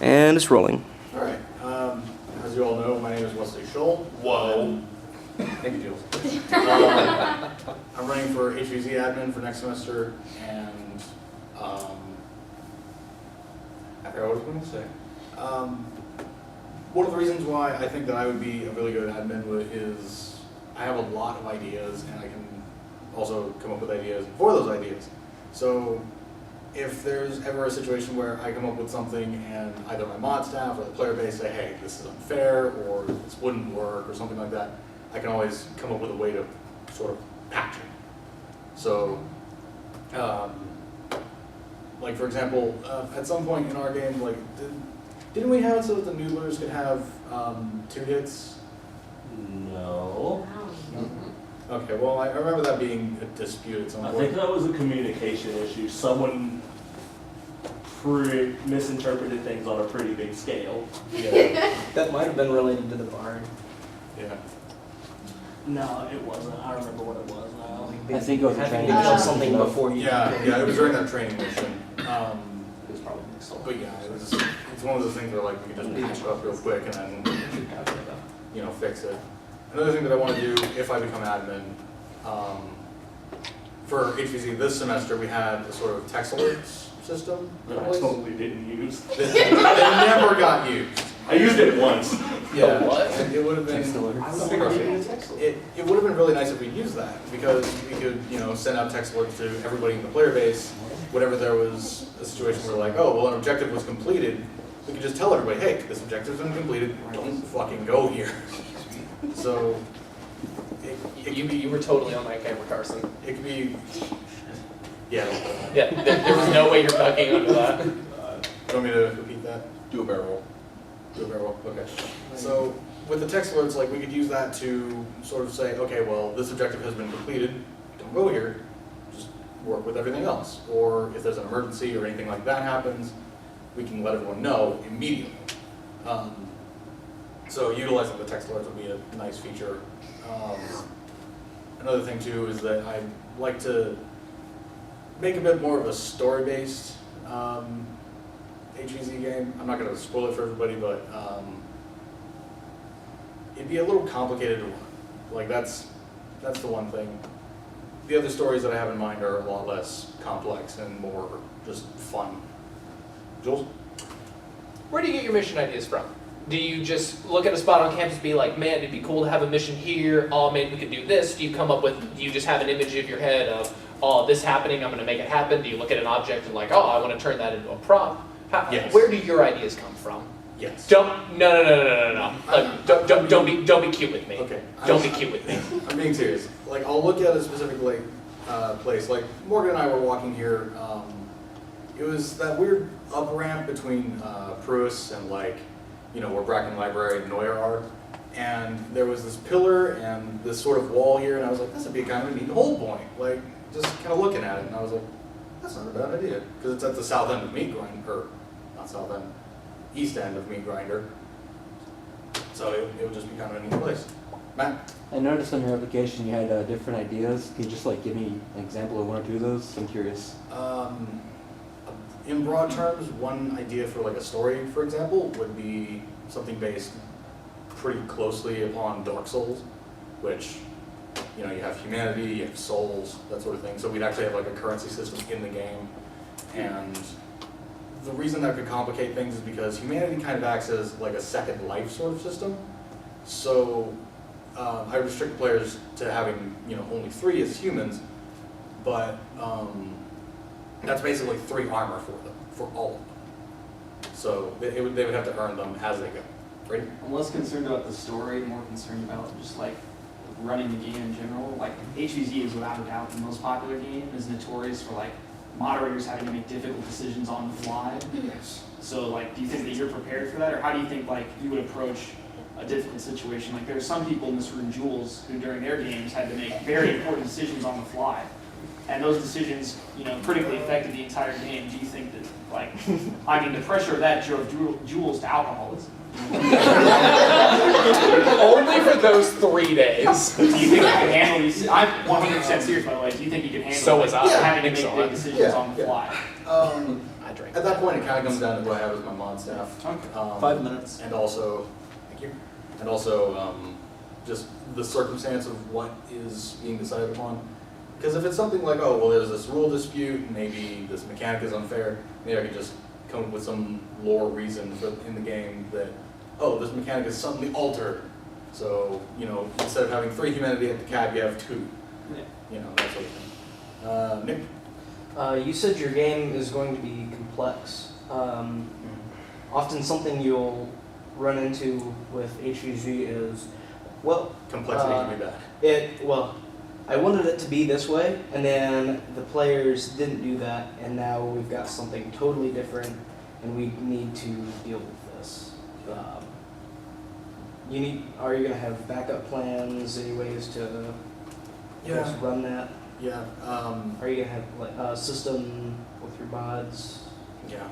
And it's rolling. All right. As you all know, my name is Wesley Scholl. Whoa. Thank you, Jules. I'm running for HVZ Admin for next semester, and I forgot what I was going to say. One of the reasons why I think that I would be a really good admin is I have a lot of ideas, and I can also come up with ideas for those ideas. So if there's ever a situation where I come up with something and either my mod staff or the player base say, hey, this is unfair, or this wouldn't work, or something like that, I can always come up with a way to sort of patch it. So, like for example, at some point in our game, like, didn't we have it so that the noodlers could have 2 hits? No. Okay, well, I remember that being a dispute at some point. I think that was a communication issue. Someone misinterpreted things on a pretty big scale. Yeah. That might have been related to the barn. Yeah. No, it wasn't. I remember what it was now. I think it was a Having training to kill something something before you. Yeah, it was during that training mission. It was probably mixed up. But yeah, it's one of those things where like we can just patch it up real quick and then fix it. Another thing that I want to do if I become admin, for HVZ this semester we had a sort of text alerts system That I totally didn't use. that never got used. I used it once. Yeah, what? and it would have been Text alerts. it would have been really nice if we used that, because we could send out text alerts to everybody in the player base whenever there was a situation where like, oh well, an objective was completed. We could just tell everybody, hey, this objective's been completed, don't fucking go here. So, You were totally on that camera, Carson. it could be, yeah. Yeah, there was no way you're ducking under that. You want me to repeat that? Do a barrel roll. Do a barrel roll, okay. So, with the text alerts, like, we could use that to sort of say, okay, well, this objective has been completed, don't go here, just work with everything else. Or if there's an emergency or anything like that happens, we can let everyone know immediately. So utilizing the text alerts would be a nice feature. Another thing too is that I'd like to make a bit more of a story-based HVZ game. I'm not going to spoil it for everybody, but it'd be a little complicated to run. Like that's the one thing. The other stories that I have in mind are a lot less complex and more just fun. Jules? Where do you get your mission ideas from? Do you just look at a spot on campus and be like, man, it'd be cool to have a mission here, oh, maybe we could do this? Do you come up with, do you just have an image in your head of, oh, this happening, I'm going to make it happen? Do you look at an object and like, oh, I want to turn that into a prop? Yes. Where do your ideas come from? Yes. No. Like, don't be cute with me. Okay. Don't be cute with me. I'm being serious. Like, I'll look at a specific place. Like Morgan and I were walking here. It was that weird up ramp between Pruis and like, where Bracken Library and Neuer are. And there was this pillar and this sort of wall here, and I was like, this would be kind of a neat hold point. Like, just kind of looking at it, and I was like, that's not a bad idea, because it's at the south end of Meat Grinder, or not south end, east end of Meat Grinder. So it would just be kind of a neat place. Matt? I noticed on your application you had different ideas. Can you just like give me an example of 1 or 2 of those? I'm curious. In broad terms, one idea for like a story, for example, would be something based pretty closely upon Dark Souls, which, you have humanity, you have souls, that sort of thing. So we'd actually have like a currency system in the game. And the reason that could complicate things is because humanity kind of acts as like a second life sort of system. So I restrict players to having, only 3 as humans, but that's basically 3 armor for them, for all of them. So they would have to earn them as they go. Ready? I'm less concerned about the story, more concerned about just like running the game in general. Like HVZ is without a doubt the most popular game, is notorious for like moderators having to make difficult decisions on the fly. Yes. So like, do you think that you're prepared for that, or how do you think like you would approach a difficult situation? Like there are some people in this room, Jules, who during their games had to make very important decisions on the fly. And those decisions, critically affected the entire game. Do you think that, like, the pressure of that drove Jules to alcoholism? Only for those 3 days. Do you think you can handle these? I'm 100% serious, by the way. Do you think you can handle So was I. having to make So big decisions on the fly? I drank At that point, it kind of comes down to who I have as my mod staff. Okay. 5 minutes. And also, thank you. And also, just the circumstance of what is being decided upon. Because if it's something like, oh, well, there's this rule dispute, maybe this mechanic is unfair, maybe I could just come up with some lore reason in the game that, oh, this mechanic is suddenly altered. So, you know, instead of having 3 humanity at the cab, you have 2. Yeah. You know, that sort of thing. Nick? You said your game is going to be complex. Often something you'll run into with HVZ is, well, Complexity can be bad. I wanted it to be this way, and then the players didn't do that, and now we've got something totally different, and we need to deal with this. Are you going to have backup plans, any ways to just run that? Yeah. Are you going to have like a system with your mods? Yeah.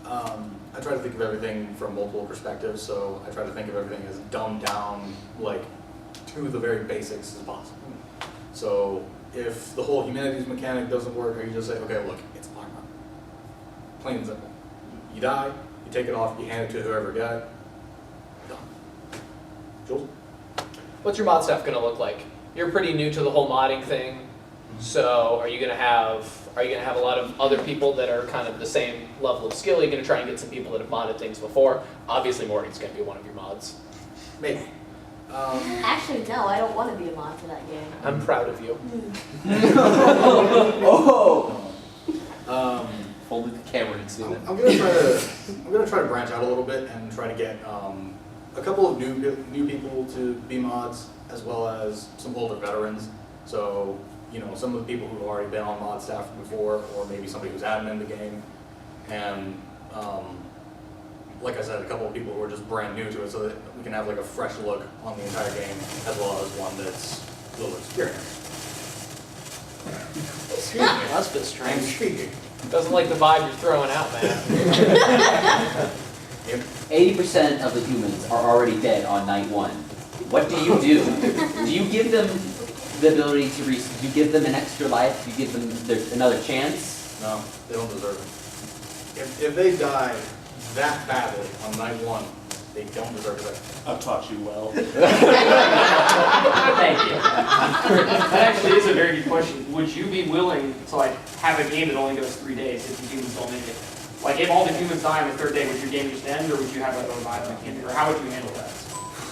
I try to think of everything from multiple perspectives, so I try to think of everything as dumbed down, like, to the very basics as possible. So if the whole humanities mechanic doesn't work, or you just say, okay, look, it's armor. Plain and simple. You die, you take it off, you hand it to whoever got it. Done. Jules? What's your mod staff gonna look like? You're pretty new to the whole modding thing, so are you gonna have a lot of other people that are kind of the same level of skill? Are you gonna try and get some people that have modded things before? Obviously Morgan's gonna be one of your mods. Maybe. Actually, no, I don't want to be a mod for that game. I'm proud of you. Oh! Folded the camera and seen it. I'm gonna try to branch out a little bit and try to get a couple of new people to be mods, as well as some older veterans. So, you know, some of the people who have already been on mod staff before, or maybe somebody who's admin the game, and like I said, a couple of people who are just brand new to it, so that we can have like a fresh look on the entire game, as well as one that's a little experienced. Excuse me. That's a bit I'm strange. speaking. Doesn't like the vibe you're throwing out, man. 80% of the humans are already dead on night 1. What do you do? Do you give them the ability to do you give them an extra life? Do you give them another chance? No, they don't deserve it. If they die that badly on night 1, they don't deserve it. I've taught you well. Thank you. That actually is a very good question. Would you be willing to like have a game that only goes 3 days if the humans don't make it? Like if all the humans die on the 3rd day, would your game just end, or would you have like a revival mechanic, or how would you handle that?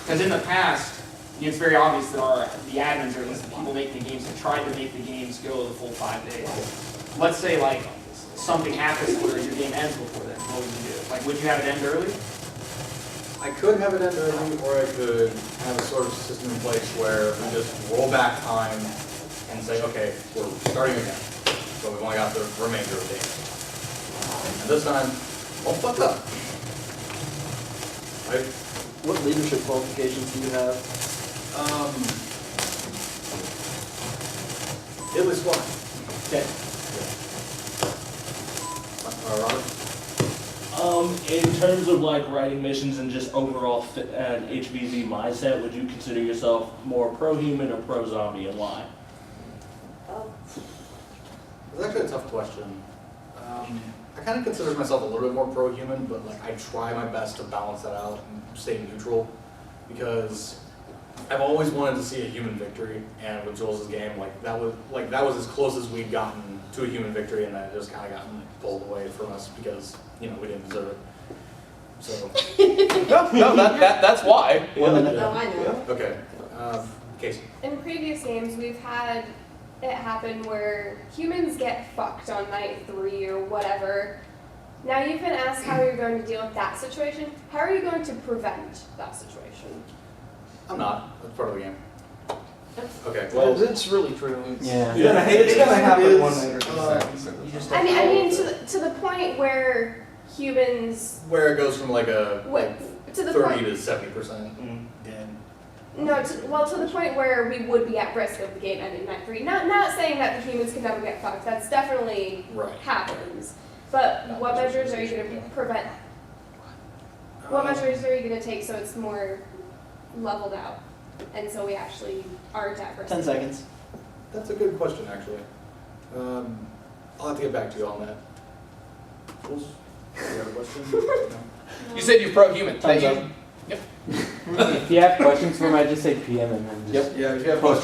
Because in the past, it's very obvious that the admins, or at least the people making the games, have tried to make the games go the full 5 days. Let's say like something happens where your game ends before then. What would you do? Like, would you have it end early? I could have it end early, or I could have a sort of system in place where we just roll back time and say, okay, we're starting again. So we've only got the remainder of the game. And this time, won't fuck up. Right? What leadership qualifications do you have? It was fun. Okay. Robert? In terms of like writing missions and just overall fit and HVZ mindset, would you consider yourself more pro-human or pro-zombie, and why? It's actually a tough question. I kind of consider myself a little bit more pro-human, but like I try my best to balance that out and stay neutral, because I've always wanted to see a human victory, and with Jules' game, that was as close as we'd gotten to a human victory, and that just kind of got pulled away from us because, you know, we didn't deserve it. So. No, that's why. Oh, I know. Okay. Casey. In previous games, we've had it happen where humans get fucked on night 3 or whatever. Now you've been asked how you're going to deal with that situation. How are you going to prevent that situation? I'm not. That's part of the game. Okay. Well, Well, it's really true. Yeah. You're gonna hate it. It's gonna happen is, one night or two. You just have I mean, to the point where humans, where it goes from like a to the 30 point, to 70% Mm. dead. no, to the point where we would be at risk of the game ending night 3. Not saying that the humans can never get fucked. That's definitely Right. happens. But what measures are you going to prevent? What measures are you going to take so it's more leveled out, and so we actually aren't at risk? 10 seconds. That's a good question, actually. I'll have to get back to you on that. Jules? You have a question? No? You said you're pro-human. That Thumbs you- If you have questions for him, I just say PM and then just Yeah, if you have post